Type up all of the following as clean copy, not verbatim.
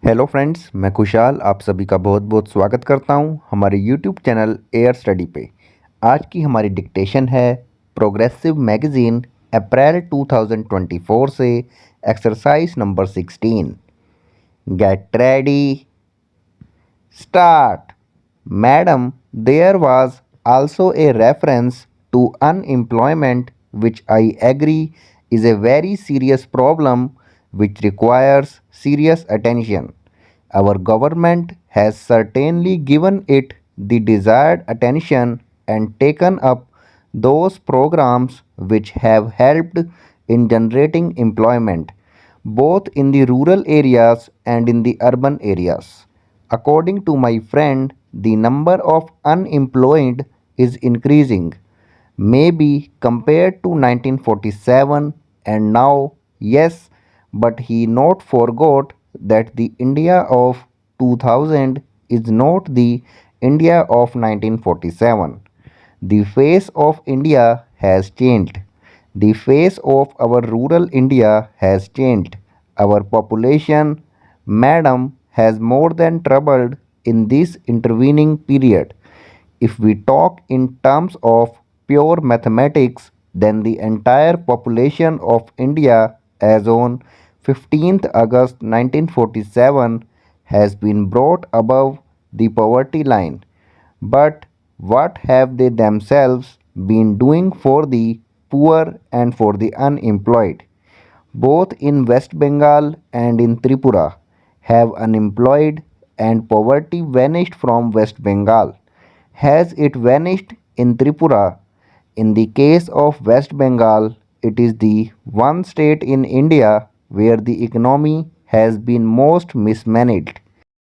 Hello friends, मैं खुशहाल आप सभी का बहुत बहुत स्वागत करता हूं हमारे यूट्यूब चैनल एयर स्टडी पे। आज की हमारी डिक्टेशन है प्रोग्रेसिव मैगज़ीन अप्रैल 2024 से exercise number 16। Get ready, start. Madam, there was also a reference to unemployment, which I agree is a very serious problem which requires serious attention. Our government has certainly given it the desired attention and taken up those programs which have helped in generating employment both in the rural areas and in the urban areas. According to my friend, the number of unemployed is increasing. Maybe compared to 1947 and now, yes, but he not forgot that the India of 2000 is not the India of 1947. The face of India has changed. The face of our rural India has changed. Our population, madam, has more than trebled in this intervening period. If we talk in terms of pure mathematics, then the entire population of India as on 15th August 1947 has been brought above the poverty line. But what have they themselves been doing for the poor and for the unemployed? Both in West Bengal and in Tripura have unemployed and poverty vanished from West Bengal. Has it vanished in Tripura? In the case of West Bengal, it is the one state in India where the economy has been most mismanaged,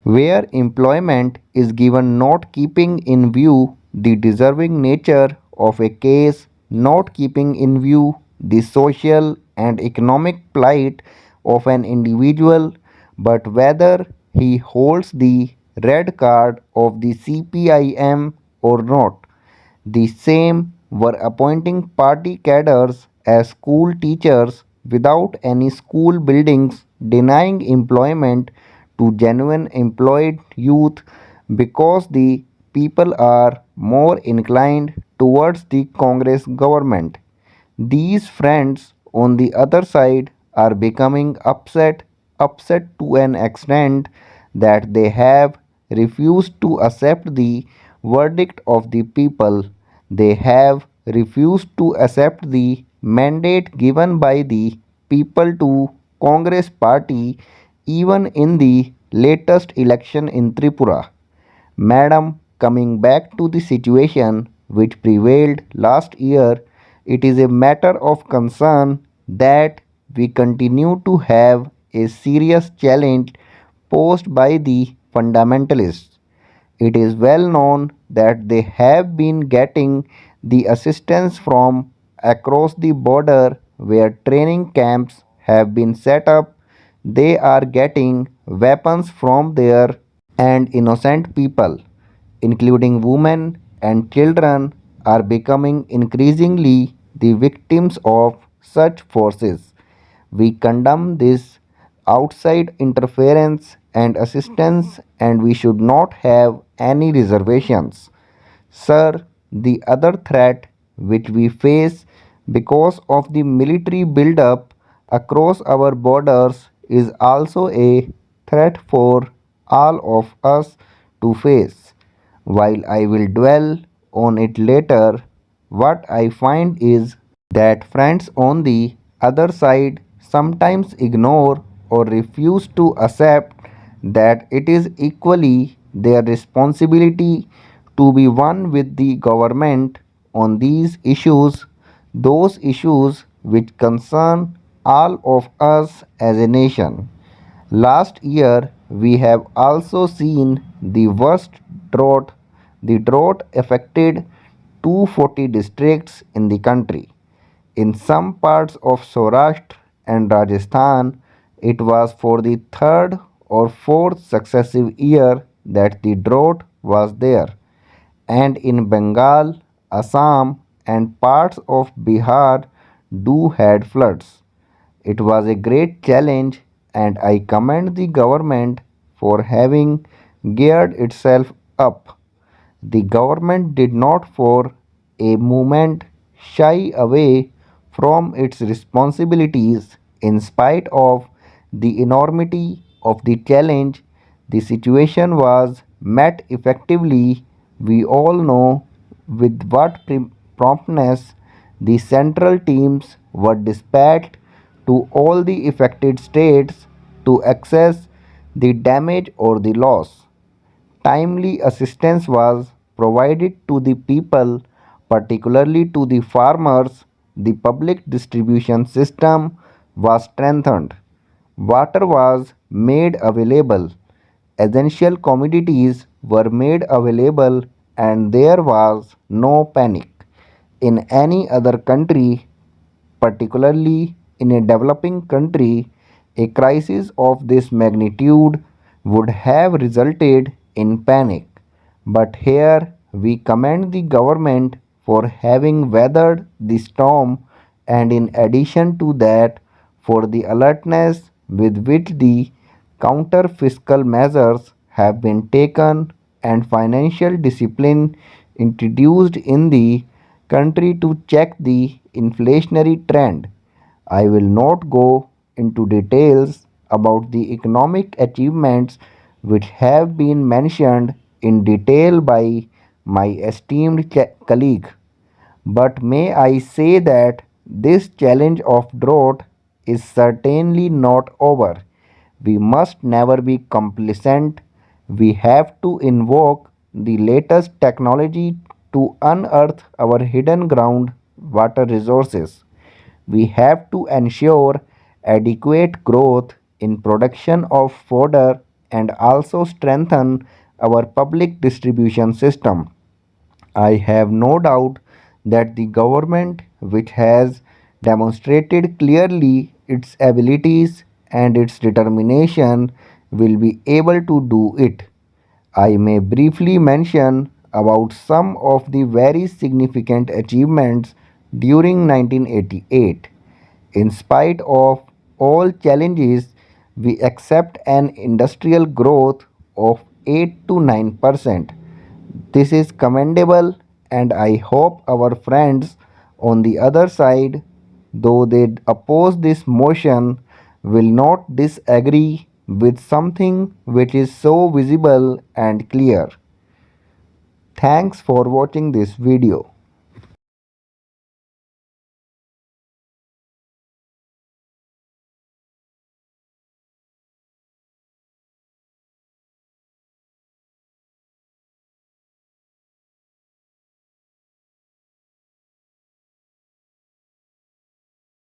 where employment is given not keeping in view the deserving nature of a case, not keeping in view the social and economic plight of an individual, but whether he holds the red card of the CPIM or not. The same were appointing party cadres as school teachers without any school buildings, denying employment to genuine employed youth because the people are more inclined towards the Congress government. These friends on the other side are becoming upset to an extent that they have refused to accept the verdict of the people. They have refused to accept the mandate given by the people to Congress party even in the latest election in Tripura. Madam, coming back to the situation which prevailed last year, it is a matter of concern that we continue to have a serious challenge posed by the fundamentalists. It is well known that they have been getting the assistance from across the border where training camps have been set up. They are getting weapons from there and innocent people, including women and children, are becoming increasingly the victims of such forces. We condemn this outside interference and assistance, and we should not have any reservations. Sir, the other threat which we face because of the military build-up across our borders is also a threat for all of us to face. While I will dwell on it later, what I find is that friends on the other side sometimes ignore or refuse to accept that it is equally their responsibility to be one with the government on these issues, those issues which concern all of us as a nation. Last year, we have also seen the worst drought. The drought affected 240 districts in the country. In some parts of Saurashtra and Rajasthan, it was for the third or fourth successive year that the drought was there. And in Bengal, Assam, and parts of Bihar do had floods. It was a great challenge, and I commend the government for having geared itself up. The government did not for a moment shy away from its responsibilities in spite of the enormity of the challenge. The situation was met effectively. We all know with what promptness the central teams were dispatched to all the affected states to assess the damage or the loss. Timely assistance was provided to the people, particularly to the farmers. The public distribution system was strengthened. Water was made available. Essential commodities were made available, and there was no panic. In any other country, particularly in a developing country, a crisis of this magnitude would have resulted in panic. But here we commend the government for having weathered the storm, and in addition to that, for the alertness with which the counter fiscal measures have been taken and financial discipline introduced in the country to check the inflationary trend. I will not go into details about the economic achievements which have been mentioned in detail by my esteemed colleague. But may I say that this challenge of drought is certainly not over. We must never be complacent. We have to invoke the latest technology to unearth our hidden ground water resources. We have to ensure adequate growth in production of fodder and also strengthen our public distribution system. I have no doubt that the government, which has demonstrated clearly its abilities and its determination, will be able to do it. I may briefly mention about some of the very significant achievements during 1988. In spite of all challenges, we accept an industrial growth of 8 to 9%. This is commendable, and I hope our friends on the other side, though they oppose this motion, will not disagree with something which is so visible and clear. Thanks for watching this video.